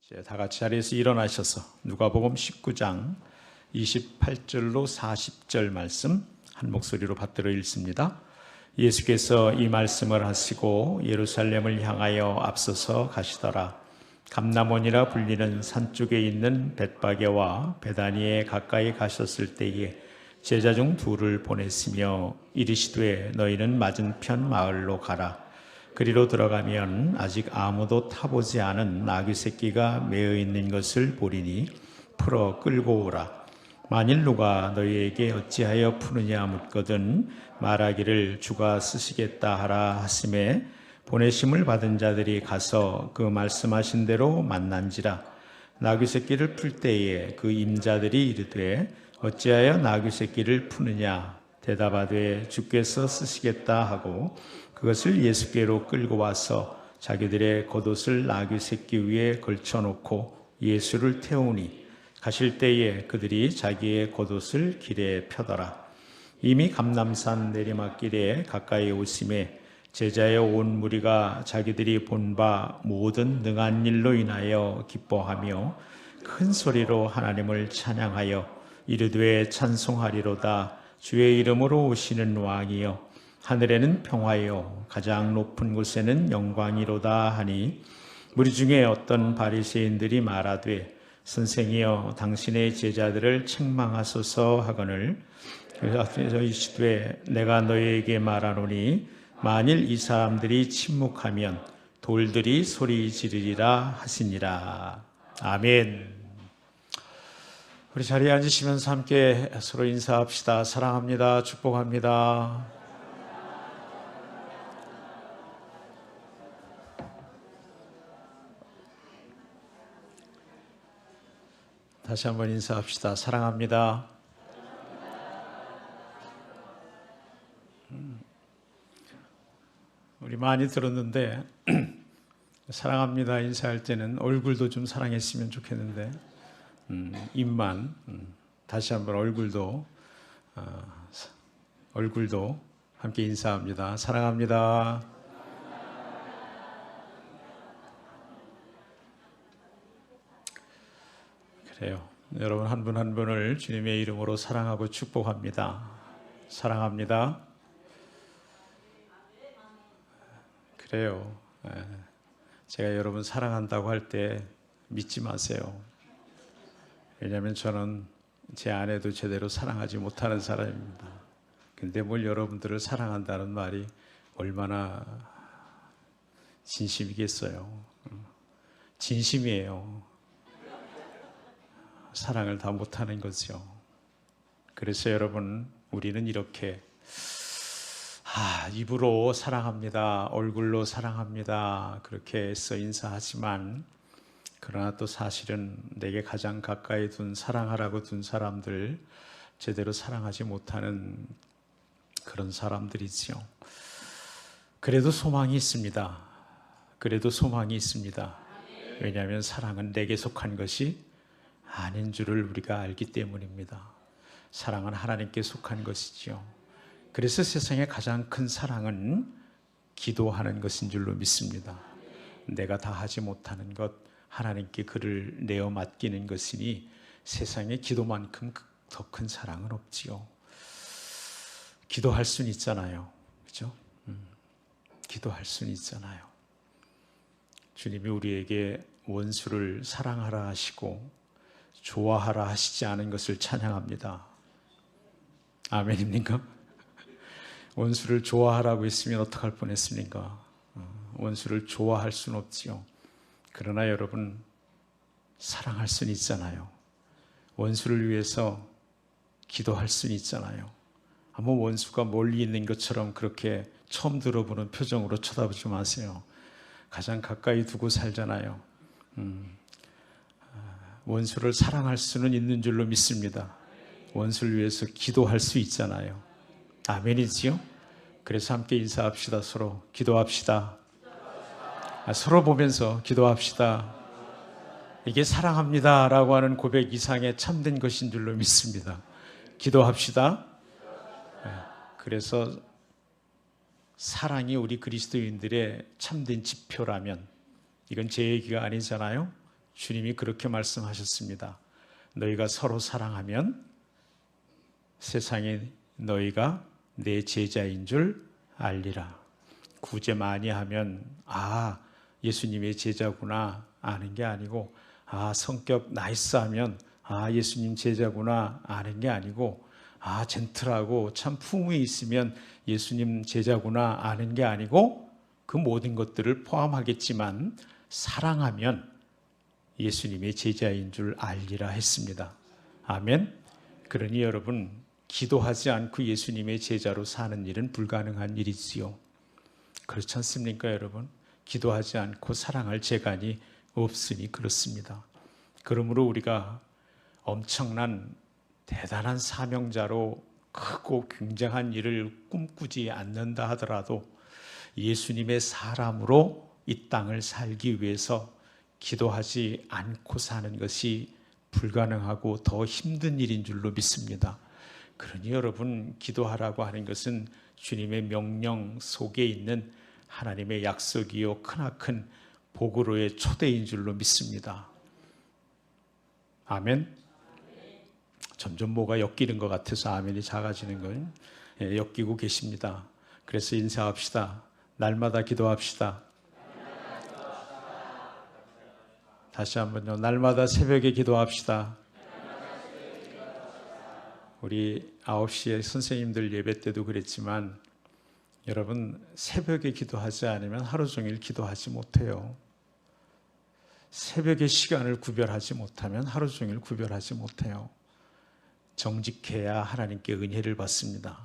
이제 다 같이 자리에서 일어나셔서 누가복음 19장 28절로 40절 말씀 한 목소리로 받들어 읽습니다. 예수께서 이 말씀을 하시고 예루살렘을 향하여 앞서서 가시더라. 감람원이라 불리는 산 쪽에 있는 벳바게와 베다니에 가까이 가셨을 때에 제자 중 둘을 보냈으며 이르시되 너희는 맞은편 마을로 가라. 그리로 들어가면 아직 아무도 타보지 않은 나귀 새끼가 매어 있는 것을 보리니 풀어 끌고 오라. 만일 누가 너희에게 어찌하여 푸느냐 묻거든 말하기를 주가 쓰시겠다 하라 하심에 보내심을 받은 자들이 가서 그 말씀하신 대로 만난지라. 나귀 새끼를 풀 때에 그 임자들이 이르되 어찌하여 나귀 새끼를 푸느냐 대답하되 주께서 쓰시겠다 하고 그것을 예수께로 끌고 와서 자기들의 겉옷을 나귀 새끼 위에 걸쳐놓고 예수를 태우니 가실 때에 그들이 자기의 겉옷을 길에 펴더라. 이미 감람산 내리막길에 가까이 오심에 제자의 온 무리가 자기들이 본 바 모든 능한 일로 인하여 기뻐하며 큰 소리로 하나님을 찬양하여 이르되 찬송하리로다. 주의 이름으로 오시는 왕이여 하늘에는 평화요 가장 높은 곳에는 영광이로다 하니 무리 중에 어떤 바리새인들이 말하되 선생이여 당신의 제자들을 책망하소서 하거늘 그래서 이르시되 내가 너희에게 말하노니 만일 이 사람들이 침묵하면 돌들이 소리 지르리라 하시니라. 아멘. 우리 자리에 앉으시면서 함께 서로 인사합시다. 사랑합니다. 축복합니다. 다시 한번 인사합시다. 사랑합니다. 우리 많이 들었는데 사랑합니다 인사할 때는 얼굴도 좀 사랑했으면 좋겠는데 입만 다시 한번 얼굴도 함께 인사합니다. 사랑합니다. 그래요. 여러분 한 분 한 분을 주님의 이름으로 사랑하고 축복합니다. 사랑합니다. 그래요. 제가 여러분 사랑한다고 할 때 믿지 마세요. 왜냐하면 저는 제 아내도 제대로 사랑하지 못하는 사람입니다. 근데 뭘 여러분들을 사랑한다는 말이 얼마나 진심이겠어요. 진심이에요. 사랑을 다 못하는 거죠. 그래서 여러분 우리는 이렇게 입으로 사랑합니다, 얼굴로 사랑합니다 그렇게 써 인사하지만 그러나 또 사실은 내게 가장 가까이 둔 사랑하라고 둔 사람들 제대로 사랑하지 못하는 그런 사람들이지요. 그래도 소망이 있습니다. 그래도 소망이 있습니다. 왜냐하면 사랑은 내게 속한 것이 아닌 줄을 우리가 알기 때문입니다. 사랑은 하나님께 속한 것이지요. 그래서 세상의 가장 큰 사랑은 기도하는 것인 줄로 믿습니다. 내가 다 하지 못하는 것 하나님께 그를 내어 맡기는 것이니 세상에 기도만큼 더 큰 사랑은 없지요. 기도할 수는 있잖아요. 그렇죠? 기도할 수는 있잖아요. 주님이 우리에게 원수를 사랑하라 하시고 좋아하라 하시지 않은 것을 찬양합니다. 아멘입니까? 원수를 좋아하라고 했으면 어떡할 뻔했습니까? 원수를 좋아할 수는 없지요. 그러나 여러분 사랑할 수는 있잖아요. 원수를 위해서 기도할 수는 있잖아요. 아무 원수가 멀리 있는 것처럼 그렇게 처음 들어보는 표정으로 쳐다보지 마세요. 가장 가까이 두고 살잖아요. 원수를 사랑할 수는 있는 줄로 믿습니다. 원수를 위해서 기도할 수 있잖아요. 아멘이지요? 그래서 함께 인사합시다. 서로 기도합시다. 서로 보면서 기도합시다. 이게 사랑합니다 라고 하는 고백 이상의 참된 것인 줄로 믿습니다. 기도합시다. 그래서 사랑이 우리 그리스도인들의 참된 지표라면 이건 제 얘기가 아니잖아요. 주님이 그렇게 말씀하셨습니다. 너희가 서로 사랑하면 세상에 너희가 내 제자인 줄 알리라. 구제 많이 하면 예수님의 제자구나 아는 게 아니고, 성격 나이스하면 예수님 제자구나 아는 게 아니고, 젠틀하고 참 품위 있으면 예수님 제자구나 아는 게 아니고, 그 모든 것들을 포함하겠지만 사랑하면 예수님의 제자인 줄 알리라 했습니다. 아멘. 그러니 여러분, 기도하지 않고 예수님의 제자로 사는 일은 불가능한 일이지요. 그렇지 않습니까, 여러분? 기도하지 않고 사랑할 재간이 없으니 그렇습니다. 그러므로 우리가 엄청난 대단한 사명자로 크고 굉장한 일을 꿈꾸지 않는다 하더라도 예수님의 사람으로 이 땅을 살기 위해서 기도하지 않고 사는 것이 불가능하고 더 힘든 일인 줄로 믿습니다. 그러니 여러분, 기도하라고 하는 것은 주님의 명령 속에 있는 하나님의 약속이요 크나큰 복으로의 초대인 줄로 믿습니다. 아멘. 점점 뭐가 엮이는 것 같아서 아멘이 작아지는 걸 엮이고 계십니다. 그래서 인사합시다. 날마다 기도합시다. 다시 한번요. 날마다 새벽에 기도합시다. 우리 9시에 선생님들 예배 때도 그랬지만 여러분, 새벽에 기도하지 않으면 하루 종일 기도하지 못해요. 새벽의 시간을 구별하지 못하면 하루 종일 구별하지 못해요. 정직해야 하나님께 은혜를 받습니다.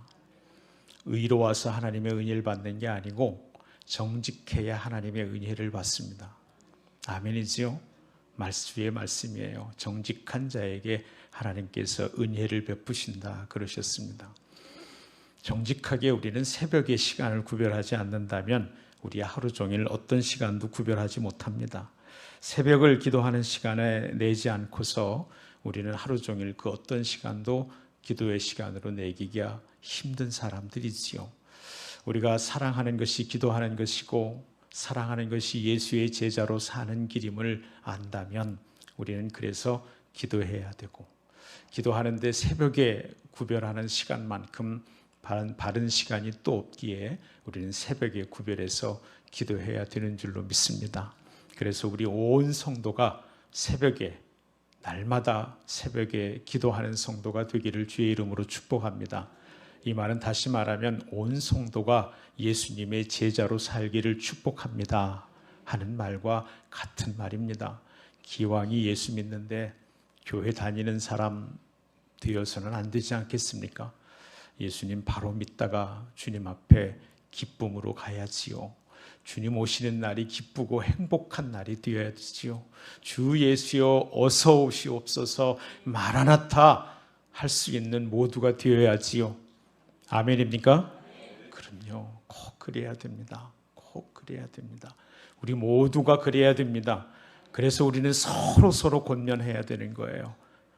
의로워서 하나님의 은혜를 받는 게 아니고 정직해야 하나님의 은혜를 받습니다. 아멘이지요? 말씀의 말씀이에요. 정직한 자에게 하나님께서 은혜를 베푸신다 그러셨습니다. 정직하게 우리는 새벽의 시간을 구별하지 않는다면 우리 하루 종일 어떤 시간도 구별하지 못합니다. 새벽을 기도하는 시간에 내지 않고서 우리는 하루 종일 그 어떤 시간도 기도의 시간으로 내기가 힘든 사람들이지요. 우리가 사랑하는 것이 기도하는 것이고 사랑하는 것이 예수의 제자로 사는 길임을 안다면 우리는 그래서 기도해야 되고, 기도하는데 새벽에 구별하는 시간만큼 바른 시간이 또 없기에 우리는 새벽에 구별해서 기도해야 되는 줄로 믿습니다. 그래서 우리 온 성도가 새벽에, 날마다 새벽에 기도하는 성도가 되기를 주의 이름으로 축복합니다. 이 말은 다시 말하면 온 성도가 예수님의 제자로 살기를 축복합니다 하는 말과 같은 말입니다. 기왕이 예수 믿는데 교회 다니는 사람 되어서는 안 되지 않겠습니까? 예수님 바로 믿다가 주님 앞에 기쁨으로 가야지요. 주님 오시는 날이 기쁘고 행복한 날이 되어야지요. 주 예수여 어서 오시옵소서 마라나타 할 수 있는 모두가 되어야지요. 아멘입니까? 그럼요. 꼭 그래야 됩니다. 꼭 그래야 됩니다. 우리 모두가 그래야 됩니다. 그래서 우리는 서로 권면해야 되는 거예요.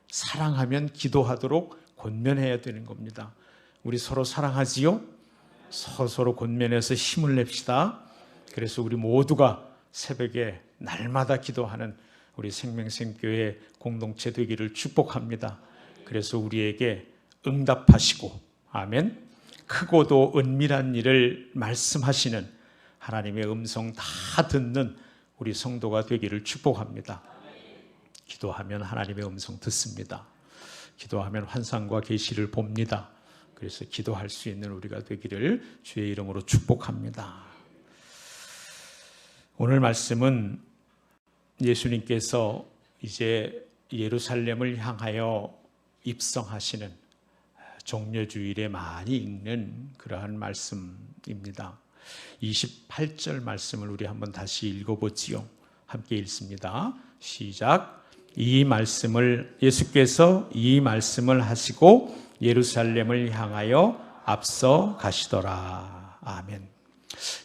사랑하면 기도하도록 권면해야 되는 겁니다. 우리 서로 사랑하지요? 서로 권면해서 힘을 냅시다. 그래서 우리 모두가 새벽에 날마다 기도하는 우리 생명생교회 공동체 되기를 축복합니다. 그래서 우리에게 응답하시고, 아멘, 크고도 은밀한 일을 말씀하시는 하나님의 음성 다 듣는 우리 성도가 되기를 축복합니다. 기도하면 하나님의 음성 듣습니다. 기도하면 환상과 계시를 봅니다. 그래서 기도할 수 있는 우리가 되기를 주의 이름으로 축복합니다. 오늘 말씀은 예수님께서 이제 예루살렘을 향하여 입성하시는 종려주일에 많이 읽는 그러한 말씀입니다. 28절 말씀을 우리 한번 다시 읽어보지요. 함께 읽습니다. 시작. 예수께서 이 말씀을 하시고 예루살렘을 향하여 앞서 가시더라. 아멘.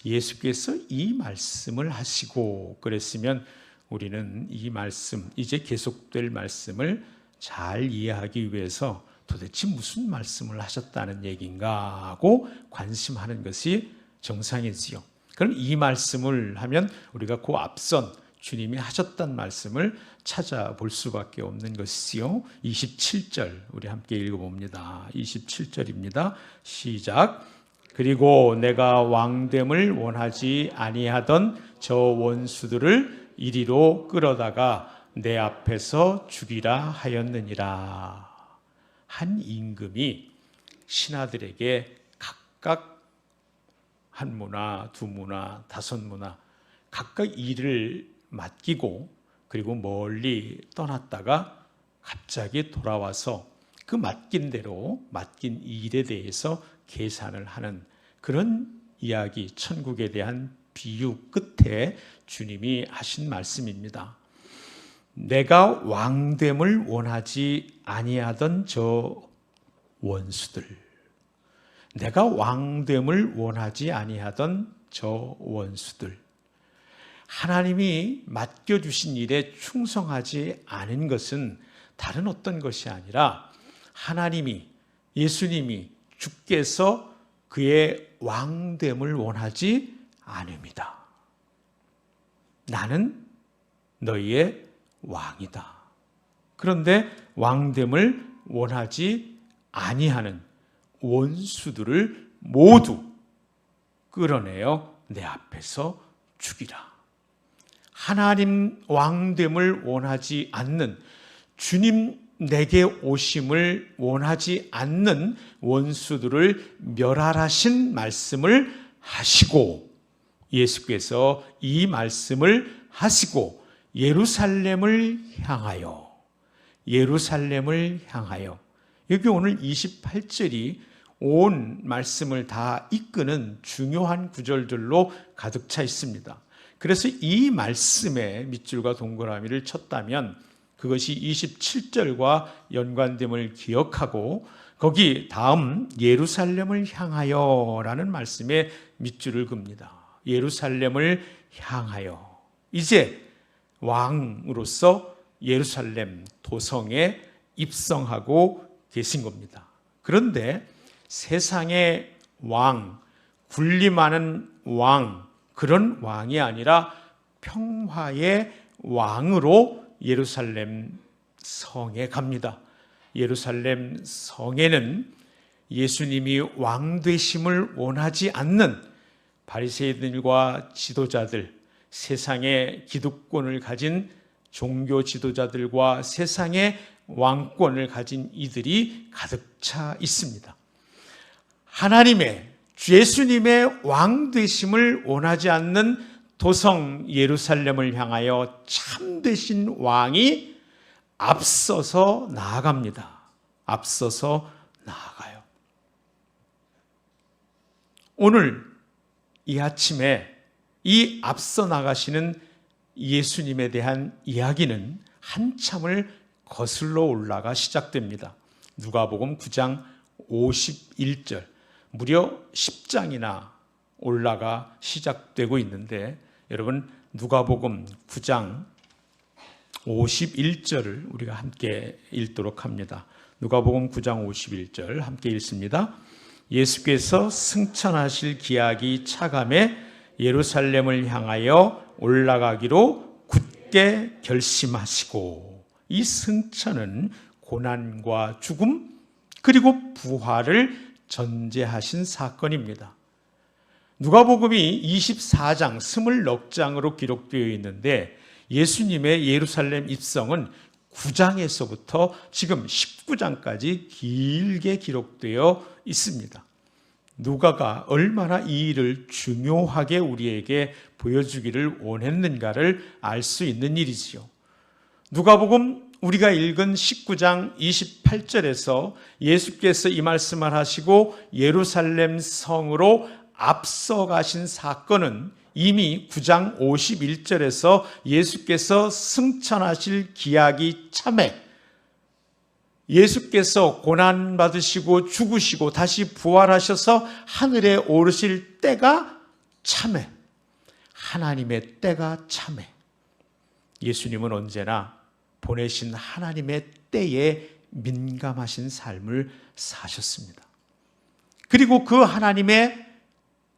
예수께서 이 말씀을 하시고 그랬으면 우리는 이 말씀, 이제 계속될 말씀을 잘 이해하기 위해서 도대체 무슨 말씀을 하셨다는 얘기인가 하고 관심하는 것이 정상이지요. 그럼 이 말씀을 하면 우리가 그 앞선 주님이 하셨던 말씀을 찾아볼 수밖에 없는 것이지요. 27절 우리 함께 읽어봅니다. 27절입니다. 시작. 그리고 내가 왕됨을 원하지 아니하던 저 원수들을 이리로 끌어다가 내 앞에서 죽이라 하였느니라. 한 임금이 신하들에게 각각 한 무나 두 무나 다섯 무나 각각 일을 맡기고 그리고 멀리 떠났다가 갑자기 돌아와서 그 맡긴 대로 맡긴 일에 대해서 계산을 하는 그런 이야기, 천국에 대한 비유 끝에 주님이 하신 말씀입니다. 내가 왕됨을 원하지 아니하던 저 원수들, 내가 왕됨을 원하지 아니하던 저 원수들, 하나님이 맡겨주신 일에 충성하지 않은 것은 다른 어떤 것이 아니라 하나님이, 예수님이, 주께서 그의 왕됨을 원하지 않습니다. 나는 너희의 왕이다. 그런데 왕됨을 원하지 아니하는 원수들을 모두 끌어내어 내 앞에서 죽이라. 하나님 왕됨을 원하지 않는, 주님 내게 오심을 원하지 않는 원수들을 멸하라신 말씀을 하시고, 예수께서 이 말씀을 하시고 예루살렘을 향하여, 여기 오늘 28절이 온 말씀을 다 이끄는 중요한 구절들로 가득 차 있습니다. 그래서 이 말씀에 밑줄과 동그라미를 쳤다면 그것이 27절과 연관됨을 기억하고 거기 다음 예루살렘을 향하여 라는 말씀에 밑줄을 긋습니다. 예루살렘을 향하여, 이제 왕으로서 예루살렘 도성에 입성하고 계신 겁니다. 그런데 세상의 왕, 군림하는 왕, 그런 왕이 아니라 평화의 왕으로 예루살렘 성에 갑니다. 예루살렘 성에는 예수님이 왕 되심을 원하지 않는 바리새인들과 지도자들, 세상의 기득권을 가진 종교 지도자들과 세상의 왕권을 가진 이들이 가득 차 있습니다. 하나님의, 예수님의 왕 되심을 원하지 않는 도성 예루살렘을 향하여 참되신 왕이 앞서서 나아갑니다. 앞서서 나아가요. 오늘 이 아침에 이 앞서 나가시는 예수님에 대한 이야기는 한참을 거슬러 올라가 시작됩니다. 누가복음 9장 51절, 무려 10장이나 올라가 시작되고 있는데, 여러분 누가복음 9장 51절을 우리가 함께 읽도록 합니다. 누가복음 9장 51절 함께 읽습니다. 예수께서 승천하실 기약이 차감해 예루살렘을 향하여 올라가기로 굳게 결심하시고, 이 승천은 고난과 죽음 그리고 부활을 전제하신 사건입니다. 누가복음이 24장, 20넉장으로 기록되어 있는데 예수님의 예루살렘 입성은 9장에서부터 지금 19장까지 길게 기록되어 있습니다. 누가가 얼마나 이 일을 중요하게 우리에게 보여주기를 원했는가를 알 수 있는 일이지요. 누가복음 우리가 읽은 19장 28절에서 예수께서 이 말씀을 하시고 예루살렘 성으로 앞서가신 사건은 이미 9장 51절에서 예수께서 승천하실 기약이 참해, 예수께서 고난받으시고 죽으시고 다시 부활하셔서 하늘에 오르실 때가 참해, 하나님의 때가 참해. 예수님은 언제나 보내신 하나님의 때에 민감하신 삶을 사셨습니다. 그리고 그 하나님의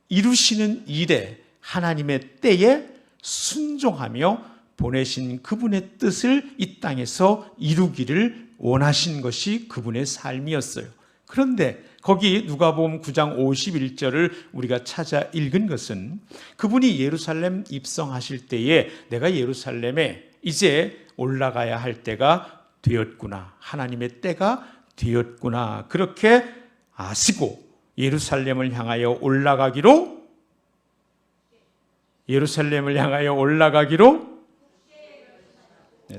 이루시는 일에, 하나님의 때에 순종하며 보내신 그분의 뜻을 이 땅에서 이루기를 원하신 것이 그분의 삶이었어요. 그런데 거기 누가복음 9장 51절을 우리가 찾아 읽은 것은 그분이 예루살렘 입성하실 때에 내가 예루살렘에 이제 올라가야 할 때가 되었구나, 하나님의 때가 되었구나, 그렇게 아시고 예루살렘을 향하여 올라가기로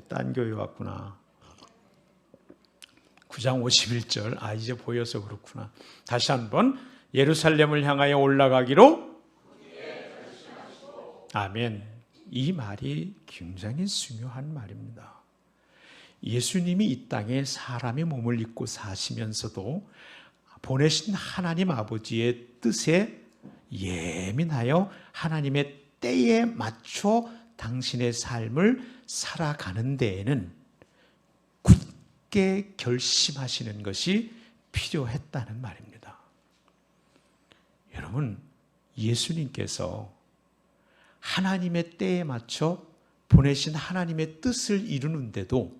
딴 교회 왔구나. 9장 51절, 이제 보여서 그렇구나. 다시 한번, 예루살렘을 향하여 올라가기로 아멘. 이 말이 굉장히 중요한 말입니다. 예수님이 이 땅에 사람의 몸을 입고 사시면서도 보내신 하나님 아버지의 뜻에 예민하여 하나님의 때에 맞춰 당신의 삶을 살아가는 데에는 굳게 결심하시는 것이 필요했다는 말입니다. 여러분, 예수님께서 하나님의 때에 맞춰 보내신 하나님의 뜻을 이루는데도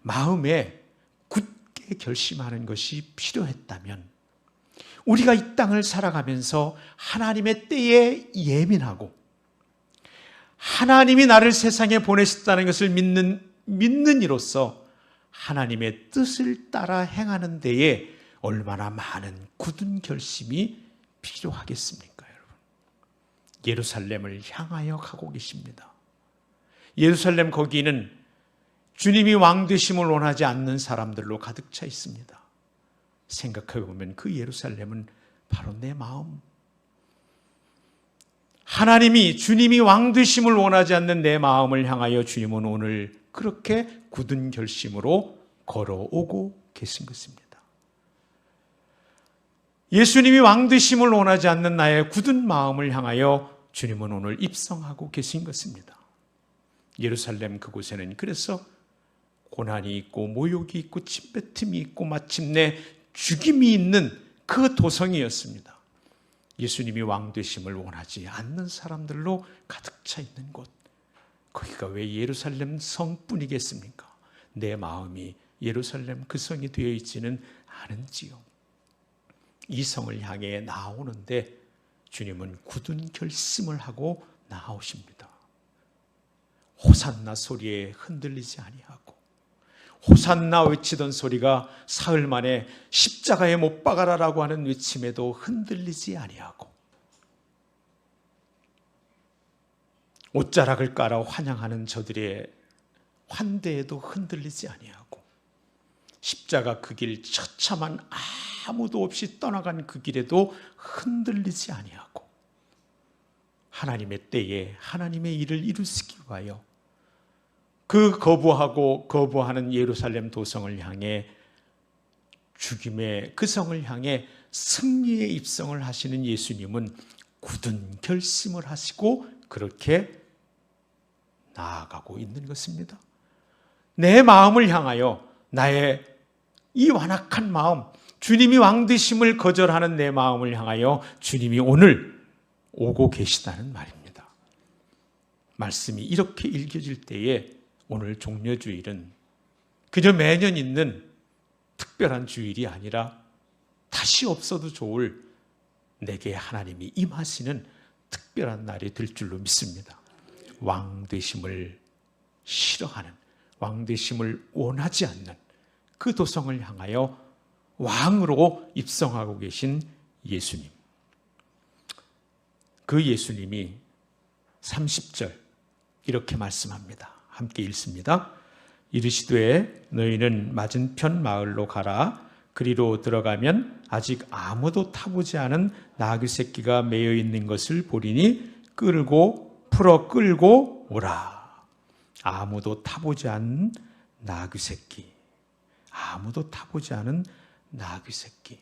마음에 굳게 결심하는 것이 필요했다면, 우리가 이 땅을 살아가면서 하나님의 때에 예민하고 하나님이 나를 세상에 보내셨다는 것을 믿는 이로써 하나님의 뜻을 따라 행하는 데에 얼마나 많은 굳은 결심이 필요하겠습니까, 여러분? 예루살렘을 향하여 가고 계십니다. 예루살렘 거기는 주님이 왕 되심을 원하지 않는 사람들로 가득 차 있습니다. 생각해 보면 그 예루살렘은 바로 내 마음. 하나님이, 주님이 왕 되심을 원하지 않는 내 마음을 향하여 주님은 오늘 그렇게 굳은 결심으로 걸어오고 계신 것입니다. 예수님이 왕 되심을 원하지 않는 나의 굳은 마음을 향하여 주님은 오늘 입성하고 계신 것입니다. 예루살렘 그곳에는 그래서 고난이 있고 모욕이 있고 침뱉음이 있고 마침내 죽임이 있는 그 도성이었습니다. 예수님이 왕 되심을 원하지 않는 사람들로 가득 차 있는 곳, 거기가 왜 예루살렘 성뿐이겠습니까? 내 마음이 예루살렘 그 성이 되어 있지는 않은지요. 이 성을 향해 나오는데 주님은 굳은 결심을 하고 나오십니다. 호산나 소리에 흔들리지 아니하고, 호산나 외치던 소리가 사흘 만에 십자가에 못 박아라라고 하는 외침에도 흔들리지 아니하고, 옷자락을 깔아 환영하는 저들의 환대에도 흔들리지 아니하고, 십자가 그 길 처참한 아무도 없이 떠나간 그 길에도 흔들리지 아니하고, 하나님의 때에 하나님의 일을 이루시기 위하여 그 거부하는 예루살렘 도성을 향해, 죽임의 그 성을 향해 승리의 입성을 하시는 예수님은 굳은 결심을 하시고 그렇게 나아가고 있는 것입니다. 내 마음을 향하여, 나의 이 완악한 마음, 주님이 왕 되심을 거절하는 내 마음을 향하여 주님이 오늘 오고 계시다는 말입니다. 말씀이 이렇게 읽혀질 때에 오늘 종려주일은 그저 매년 있는 특별한 주일이 아니라 다시 없어도 좋을 내게 하나님이 임하시는 특별한 날이 될 줄로 믿습니다. 왕 되심을 싫어하는, 왕 되심을 원하지 않는 그 도성을 향하여 왕으로 입성하고 계신 예수님. 그 예수님이 30절 이렇게 말씀합니다. 함께 읽습니다. 이르시되 너희는 맞은편 마을로 가라. 그리로 들어가면 아직 아무도 타보지 않은 나귀 새끼가 매여 있는 것을 보리니 풀어 끌고 오라. 아무도 타보지 않은 나귀 새끼. 아무도 타보지 않은 나귀 새끼.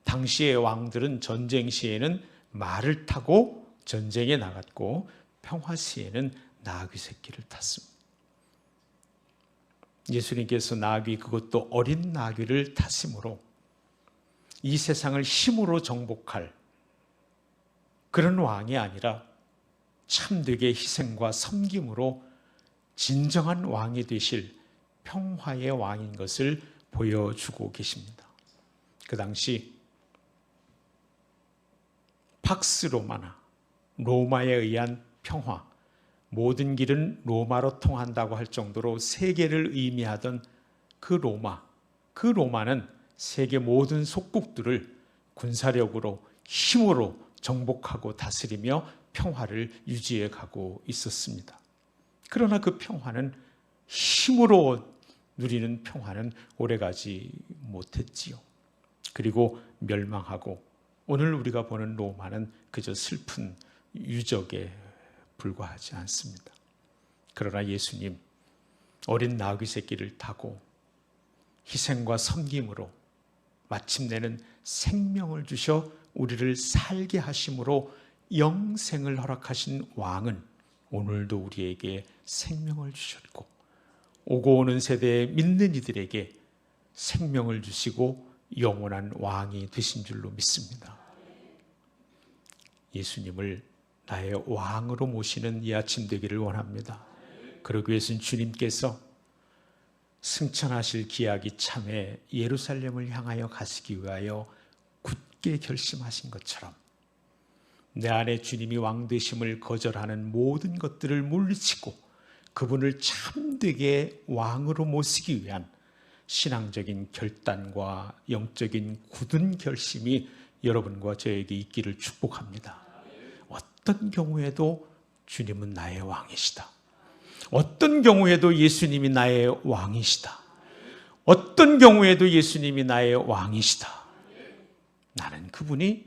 당시의 왕들은 전쟁 시에는 말을 타고 전쟁에 나갔고 평화 시에는 나귀 새끼를 탔습니다. 예수님께서 나귀, 그것도 어린 나귀를 타심으로 이 세상을 힘으로 정복할 그런 왕이 아니라 참되게 희생과 섬김으로 진정한 왕이 되실 평화의 왕인 것을 보여주고 계십니다. 그 당시 팍스 로마나 로마에 의한 평화, 모든 길은 로마로 통한다고 할 정도로 세계를 의미하던 그 로마는 세계 모든 속국들을 군사력으로 힘으로 정복하고 다스리며 평화를 유지해 가고 있었습니다. 그러나 그 평화는 힘으로 누리는 평화는 오래가지 못했지요. 그리고 멸망하고 오늘 우리가 보는 로마는 그저 슬픈 유적에 불과하지 않습니다. 그러나 예수님 어린 나귀 새끼를 타고 희생과 섬김으로 마침내는 생명을 주셔 우리를 살게 하심으로 영생을 허락하신 왕은 오늘도 우리에게 생명을 주셨고 오고 오는 세대에 믿는 이들에게 생명을 주시고 영원한 왕이 되신 줄로 믿습니다. 예수님을 나의 왕으로 모시는 이 아침 되기를 원합니다. 그러기 위해서는 주님께서 승천하실 기약이 참에 예루살렘을 향하여 가시기 위하여 굳게 결심하신 것처럼 내 안에 주님이 왕 되심을 거절하는 모든 것들을 물리치고 그분을 참되게 왕으로 모시기 위한 신앙적인 결단과 영적인 굳은 결심이 여러분과 저에게 있기를 축복합니다. 어떤 경우에도 주님은 나의 왕이시다. 어떤 경우에도 예수님이 나의 왕이시다. 어떤 경우에도 예수님이 나의 왕이시다. 나는 그분이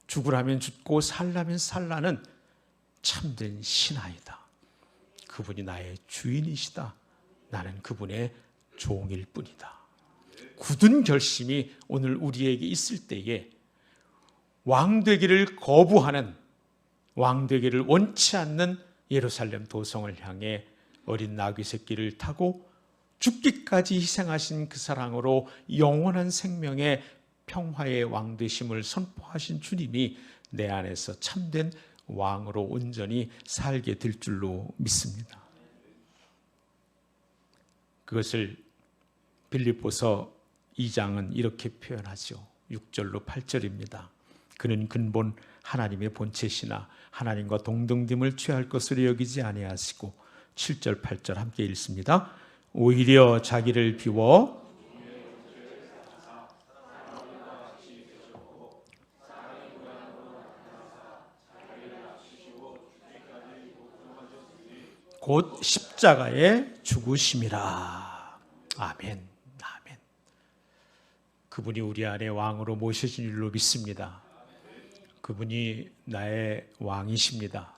죽으라면 죽고 살라면 살라는 참된 신하이다. 그분이 나의 주인이시다. 나는 그분의 종일 뿐이다. 굳은 결심이 오늘 우리에게 있을 때에 왕되기를 거부하는, 왕되기를 원치 않는 예루살렘 도성을 향해 어린 나귀 새끼를 타고 죽기까지 희생하신 그 사랑으로 영원한 생명의 평화의 왕 되심을 선포하신 주님이 내 안에서 참된 왕으로 온전히 살게 될 줄로 믿습니다. 그것을 빌립보서 2장은 이렇게 표현하죠. 6절로 8절입니다. 그는 근본 하나님의 본체시나 하나님과 동등됨을 취할 것으로 여기지 아니하시고 7절 8절 함께 읽습니다. 오히려 자기를 비워 곧 십자가에 죽으심이라. 아멘. 아멘. 그분이 우리 안에 왕으로 모셔진 줄로 믿습니다. 그분이 나의 왕이십니다.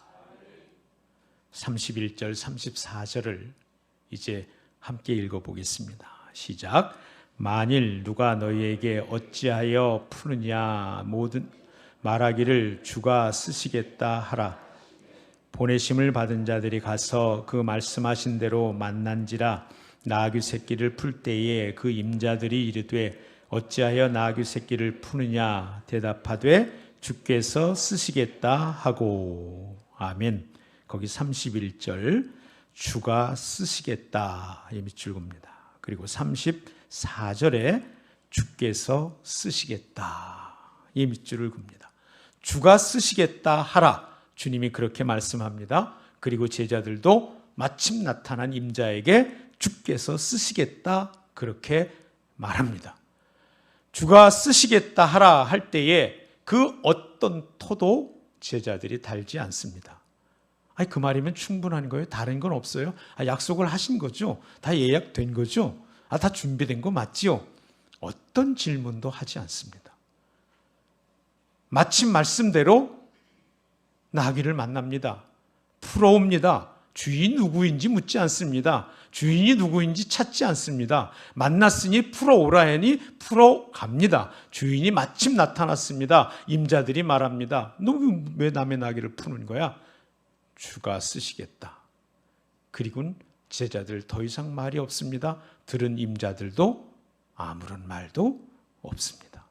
31절 34절을 이제 함께 읽어보겠습니다. 시작. 만일 누가 너희에게 어찌하여 푸느냐 모든 말하기를 주가 쓰시겠다 하라. 보내심을 받은 자들이 가서 그 말씀하신 대로 만난지라. 나귀 새끼를 풀 때에 그 임자들이 이르되 어찌하여 나귀 새끼를 푸느냐 대답하되 주께서 쓰시겠다 하고. 아멘. 거기 31절 주가 쓰시겠다 이 밑줄 굽니다. 그리고 34절에 주께서 쓰시겠다 이 밑줄을 굽니다. 주가 쓰시겠다 하라. 주님이 그렇게 말씀합니다. 그리고 제자들도 마침 나타난 임자에게 주께서 쓰시겠다 그렇게 말합니다. 주가 쓰시겠다 하라 할 때에 그 어떤 토도 제자들이 달지 않습니다. 아니, 그 말이면 충분한 거예요? 다른 건 없어요? 약속을 하신 거죠? 다 예약된 거죠? 다 준비된 거 맞지요? 어떤 질문도 하지 않습니다. 마침 말씀대로 나귀를 만납니다. 풀어옵니다. 주인이 누구인지 묻지 않습니다. 주인이 누구인지 찾지 않습니다. 만났으니 풀어오라 하니 풀어갑니다. 주인이 마침 나타났습니다. 임자들이 말합니다. 너 왜 남의 나귀를 푸는 거야? 주가 쓰시겠다. 그리고는 제자들 더 이상 말이 없습니다. 들은 임자들도 아무런 말도 없습니다.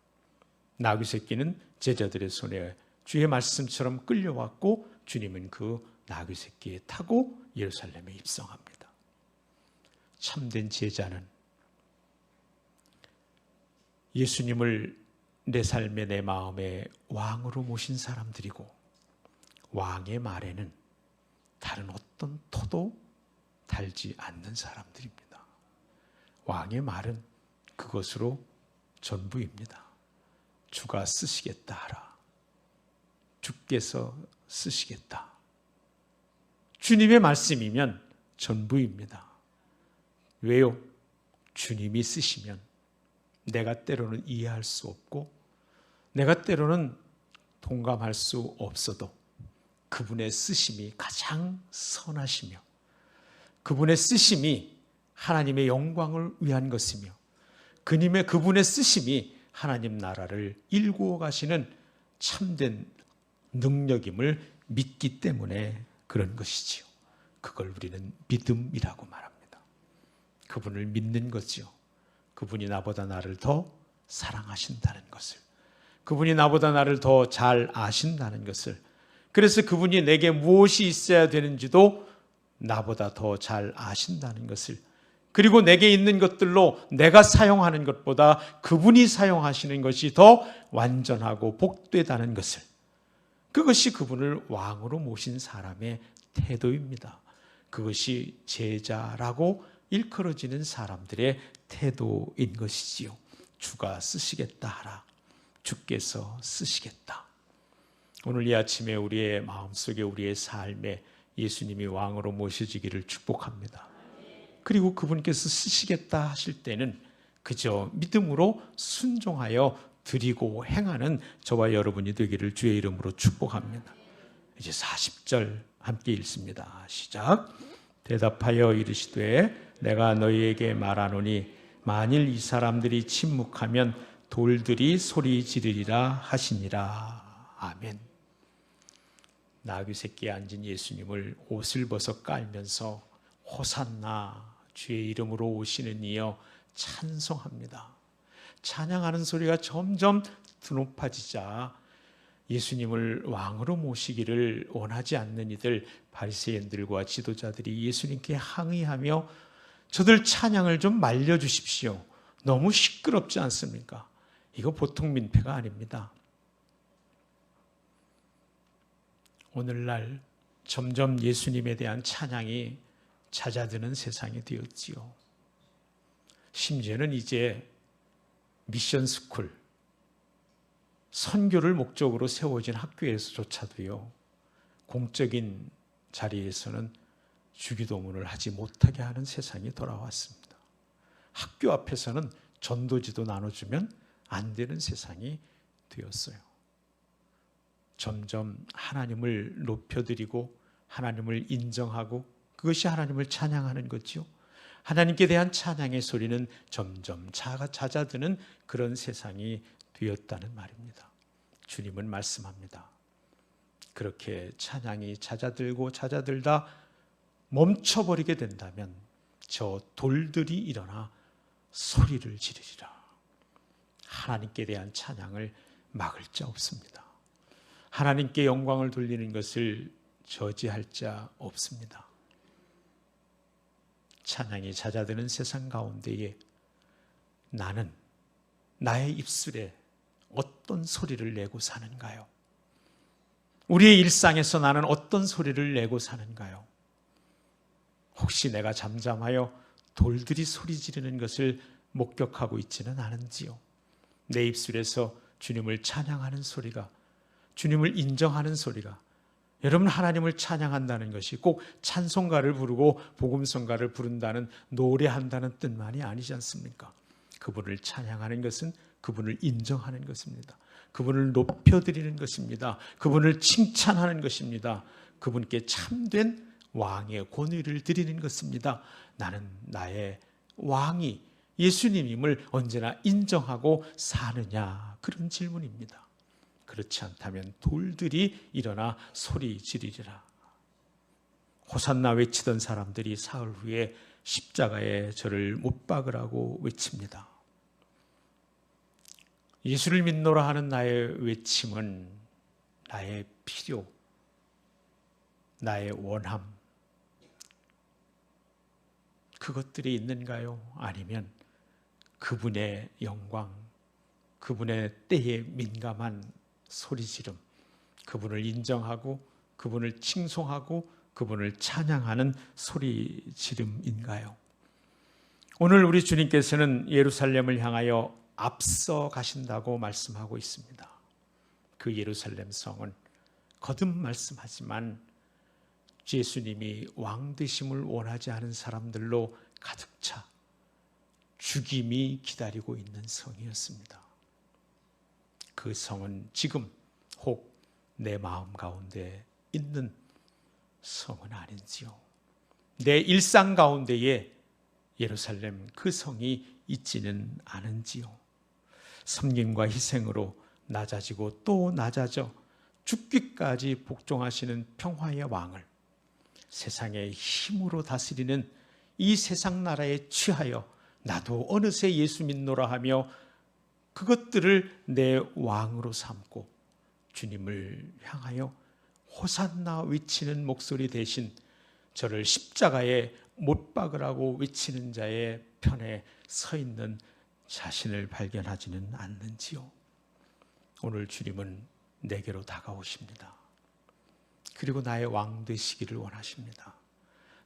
나귀 새끼는 제자들의 손에 주의 말씀처럼 끌려왔고 주님은 그 나귀 새끼에 타고 예루살렘에 입성합니다. 참된 제자는 예수님을 내 삶에 내 마음에 왕으로 모신 사람들이고, 왕의 말에는 다른 어떤 토도 달지 않는 사람들입니다. 왕의 말은 그것으로 전부입니다. 주가 쓰시겠다 하라. 주께서 쓰시겠다. 주님의 말씀이면 전부입니다. 왜요? 주님이 쓰시면 내가 때로는 이해할 수 없고, 내가 때로는 동감할 수 없어도 그분의 쓰심이 가장 선하시며, 그분의 쓰심이 하나님의 영광을 위한 것이며, 그분의 쓰심이 하나님 나라를 일구어 가시는 참된 능력임을 믿기 때문에 그런 것이지요. 그걸 우리는 믿음이라고 말합니다. 그분을 믿는 거지요. 그분이 나보다 나를 더 사랑하신다는 것을, 그분이 나보다 나를 더 잘 아신다는 것을, 그래서 그분이 내게 무엇이 있어야 되는지도 나보다 더 잘 아신다는 것을, 그리고 내게 있는 것들로 내가 사용하는 것보다 그분이 사용하시는 것이 더 완전하고 복되다는 것을, 그것이 그분을 왕으로 모신 사람의 태도입니다. 그것이 제자라고 일컬어지는 사람들의 태도인 것이지요. 주가 쓰시겠다 하라. 주께서 쓰시겠다. 오늘 이 아침에 우리의 마음속에, 우리의 삶에 예수님이 왕으로 모셔지기를 축복합니다. 그리고 그분께서 쓰시겠다 하실 때는 그저 믿음으로 순종하여 드리고 행하는 저와 여러분이 되기를 주의 이름으로 축복합니다. 이제 40절 함께 읽습니다. 시작. 대답하여 이르시되 내가 너희에게 말하노니 만일 이 사람들이 침묵하면 돌들이 소리 지르리라 하시니라. 아멘. 나귀 새끼에 앉은 예수님을 옷을 벗어 깔면서 호산나 주의 이름으로 오시는 이여 찬송합니다. 찬양하는 소리가 점점 드높아지자 예수님을 왕으로 모시기를 원하지 않는 이들, 바리새인들과 지도자들이 예수님께 항의하며 저들 찬양을 좀 말려주십시오. 너무 시끄럽지 않습니까? 이거 보통 민폐가 아닙니다. 오늘날 점점 예수님에 대한 찬양이 잦아드는 세상이 되었지요. 심지어는 이제 미션 스쿨, 선교를 목적으로 세워진 학교에서조차도요, 공적인 자리에서는 주기도문을 하지 못하게 하는 세상이 돌아왔습니다. 학교 앞에서는 전도지도 나눠주면 안 되는 세상이 되었어요. 점점 하나님을 높여드리고 하나님을 인정하고 그것이 하나님을 찬양하는 거죠. 하나님께 대한 찬양의 소리는 점점 잦아드는 그런 세상이 되었다는 말입니다. 주님은 말씀합니다. 그렇게 찬양이 잦아들다 멈춰버리게 된다면 저 돌들이 일어나 소리를 지르리라. 하나님께 대한 찬양을 막을 자 없습니다. 하나님께 영광을 돌리는 것을 저지할 자 없습니다. 찬양이 잦아드는 세상 가운데에 나는 나의 입술에 어떤 소리를 내고 사는가요? 우리의 일상에서 나는 어떤 소리를 내고 사는가요? 혹시 내가 잠잠하여 돌들이 소리 지르는 것을 목격하고 있지는 않은지요? 내 입술에서 주님을 찬양하는 소리가, 주님을 인정하는 소리가, 여러분 하나님을 찬양한다는 것이 꼭 찬송가를 부르고 복음성가를 부른다는, 노래한다는 뜻만이 아니지 않습니까? 그분을 찬양하는 것은 그분을 인정하는 것입니다. 그분을 높여드리는 것입니다. 그분을 칭찬하는 것입니다. 그분께 참된 왕의 권위를 드리는 것입니다. 나는 나의 왕이 예수님임을 언제나 인정하고 사느냐, 그런 질문입니다. 그렇지 않다면 돌들이 일어나 소리 지르리라. 호산나 외치던 사람들이 사흘 후에 십자가에 저를 못 박으라고 외칩니다. 예수를 믿노라 하는 나의 외침은 나의 필요, 나의 원함, 그것들이 있는가요? 아니면 그분의 영광, 그분의 때에 민감한 소리지름, 그분을 인정하고 그분을 칭송하고 그분을 찬양하는 소리지름인가요? 오늘 우리 주님께서는 예루살렘을 향하여 앞서 가신다고 말씀하고 있습니다. 그 예루살렘 성은 거듭 말씀하지만 예수님이 왕 되심을 원하지 않은 사람들로 가득 차 죽임이 기다리고 있는 성이었습니다. 그 성은 지금 혹 내 마음 가운데 있는 성은 아닌지요? 내 일상 가운데에 예루살렘 그 성이 있지는 않은지요? 섬김과 희생으로 낮아지고 또 낮아져 죽기까지 복종하시는 평화의 왕을 세상의 힘으로 다스리는 이 세상 나라에 취하여 나도 어느새 예수 믿노라 하며 그것들을 내 왕으로 삼고 주님을 향하여 호산나 외치는 목소리 대신 저를 십자가에 못 박으라고 외치는 자의 편에 서 있는 자신을 발견하지는 않는지요? 오늘 주님은 내게로 다가오십니다. 그리고 나의 왕 되시기를 원하십니다.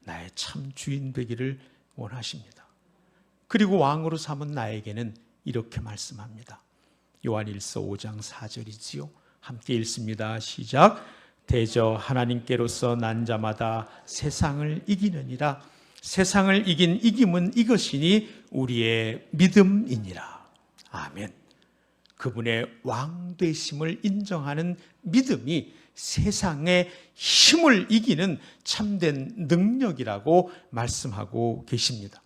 나의 참 주인 되기를 원하십니다. 그리고 왕으로 삼은 나에게는 이렇게 말씀합니다. 요한일서 5장 4절이지요. 함께 읽습니다. 시작. 대저 하나님께로서 난 자마다 세상을 이기느니라. 세상을 이긴 이김은 이것이니 우리의 믿음이니라. 아멘. 그분의 왕 되심을 인정하는 믿음이 세상의 힘을 이기는 참된 능력이라고 말씀하고 계십니다.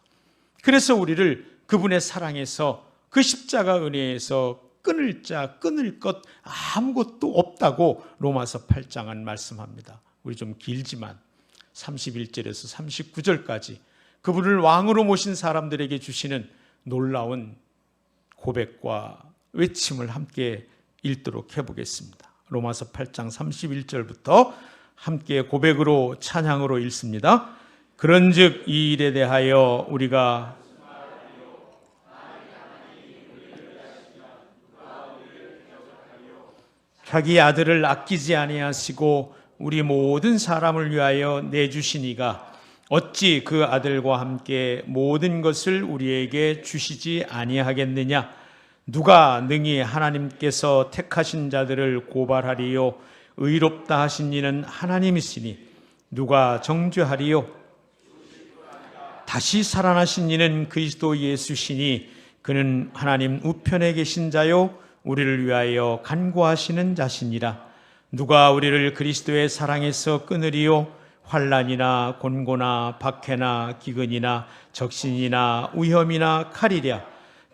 그래서 우리를 그분의 사랑에서 그 십자가 은혜에서 끊을 자, 끊을 것 아무것도 없다고 로마서 8장은 말씀합니다. 우리 좀 길지만 31절에서 39절까지 그분을 왕으로 모신 사람들에게 주시는 놀라운 고백과 외침을 함께 읽도록 해보겠습니다. 로마서 8장 31절부터 함께 고백으로 찬양으로 읽습니다. 그런즉 이 일에 대하여 우리가 자기 아들을 아끼지 아니하시고 우리 모든 사람을 위하여 내주시니가 어찌 그 아들과 함께 모든 것을 우리에게 주시지 아니하겠느냐? 누가 능히 하나님께서 택하신 자들을 고발하리요? 의롭다 하신 이는 하나님이시니 누가 정죄하리요? 다시 살아나신 이는 그리스도 예수시니 그는 하나님 우편에 계신 자요 우리를 위하여 간구하시는 자시니라. 누가 우리를 그리스도의 사랑에서 끊으리요? 환난이나 곤고나 박해나 기근이나 적신이나 위험이나 칼이랴.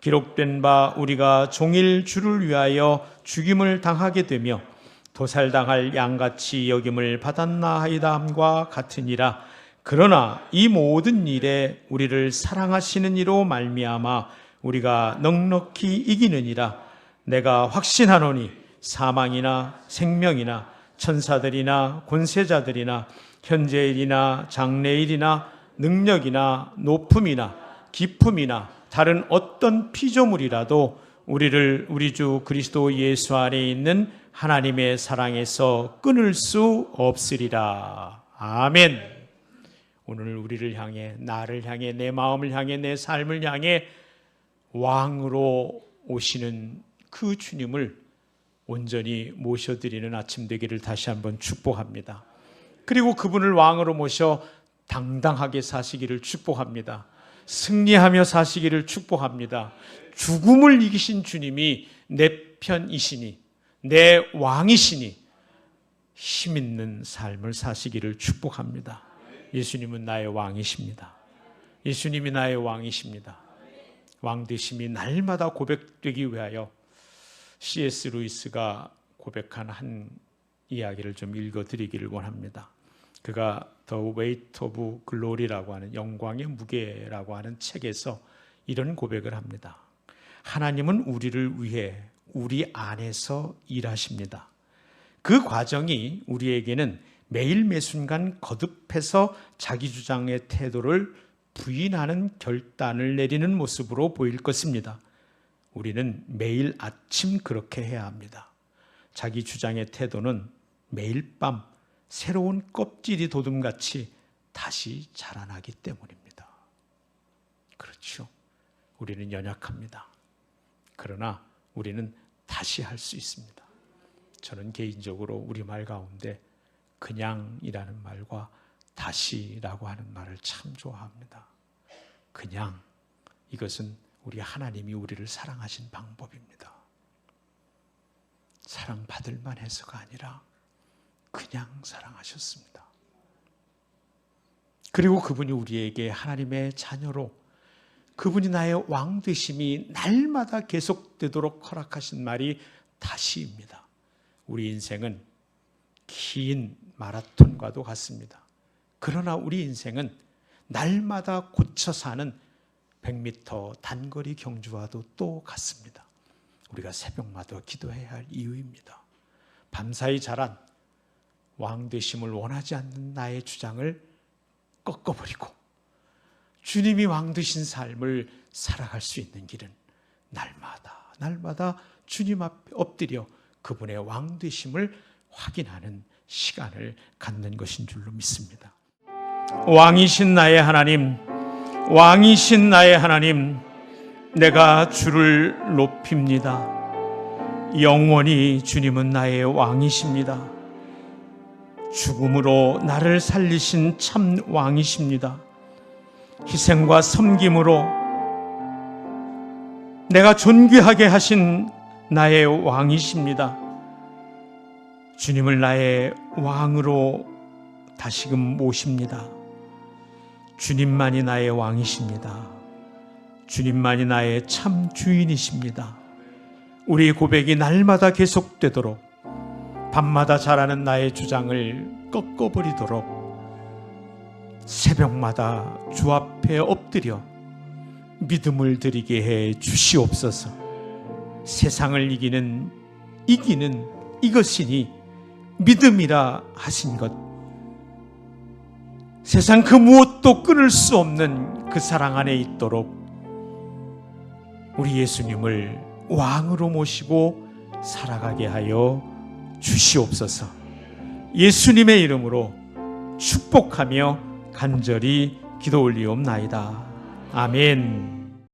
기록된 바 우리가 종일 주를 위하여 죽임을 당하게 되며 도살당할 양같이 여김을 받았나 하이다 함과 같으니라. 그러나 이 모든 일에 우리를 사랑하시는 이로 말미암아 우리가 넉넉히 이기느니라. 내가 확신하노니 사망이나 생명이나 천사들이나 권세자들이나 현재일이나 장래일이나 능력이나 높음이나 깊음이나 다른 어떤 피조물이라도 우리를 우리 주 그리스도 예수 안에 있는 하나님의 사랑에서 끊을 수 없으리라. 아멘. 오늘 우리를 향해, 나를 향해, 내 마음을 향해, 내 삶을 향해 왕으로 오시는 그 주님을 온전히 모셔드리는 아침 되기를 다시 한번 축복합니다. 그리고 그분을 왕으로 모셔 당당하게 사시기를 축복합니다. 승리하며 사시기를 축복합니다. 죽음을 이기신 주님이 내 편이시니, 내 왕이시니 힘있는 삶을 사시기를 축복합니다. 예수님은 나의 왕이십니다. 예수님이 나의 왕이십니다. 왕 되심이 날마다 고백되기 위하여 C.S. 루이스가 고백한 한 이야기를 좀 읽어드리기를 원합니다. 그가 The Weight of Glory라고 하는 영광의 무게라고 하는 책에서 이런 고백을 합니다. 하나님은 우리를 위해 우리 안에서 일하십니다. 그 과정이 우리에게는 매일 매순간 거듭해서 자기 주장의 태도를 부인하는 결단을 내리는 모습으로 보일 것입니다. 우리는 매일 아침 그렇게 해야 합니다. 자기 주장의 태도는 매일 밤 새로운 껍질이 돋음같이 다시 자라나기 때문입니다. 그렇죠. 우리는 연약합니다. 그러나 우리는 다시 할 수 있습니다. 저는 개인적으로 우리말 가운데 그냥이라는 말과 다시라고 하는 말을 참 좋아합니다. 그냥, 이것은 우리 하나님이 우리를 사랑하신 방법입니다. 사랑받을 만해서가 아니라 그냥 사랑하셨습니다. 그리고 그분이 우리에게 하나님의 자녀로, 그분이 나의 왕 되심이 날마다 계속되도록 허락하신 말이 다시입니다. 우리 인생은 긴 마라톤과도 같습니다. 그러나 우리 인생은 날마다 고쳐 사는 100m 단거리 경주와도 또 같습니다. 우리가 새벽마다 기도해야 할 이유입니다. 밤사이 자란 왕 되심을 원하지 않는 나의 주장을 꺾어버리고 주님이 왕 되신 삶을 살아갈 수 있는 길은 날마다 주님 앞에 엎드려 그분의 왕 되심을 확인하는 시간을 갖는 것인 줄로 믿습니다. 왕이신 나의 하나님, 왕이신 나의 하나님, 내가 주를 높입니다. 영원히 주님은 나의 왕이십니다. 죽음으로 나를 살리신 참 왕이십니다. 희생과 섬김으로 내가 존귀하게 하신 나의 왕이십니다. 주님을 나의 왕으로 다시금 모십니다. 주님만이 나의 왕이십니다. 주님만이 나의 참 주인이십니다. 우리의 고백이 날마다 계속되도록, 밤마다 자라는 나의 주장을 꺾어버리도록 새벽마다 주 앞에 엎드려 믿음을 드리게 해 주시옵소서. 세상을 이기는 이것이니 믿음이라 하신 것, 세상 그 무엇도 끊을 수 없는 그 사랑 안에 있도록 우리 예수님을 왕으로 모시고 살아가게 하여 주시옵소서. 예수님의 이름으로 축복하며 간절히 기도 올리옵나이다. 아멘.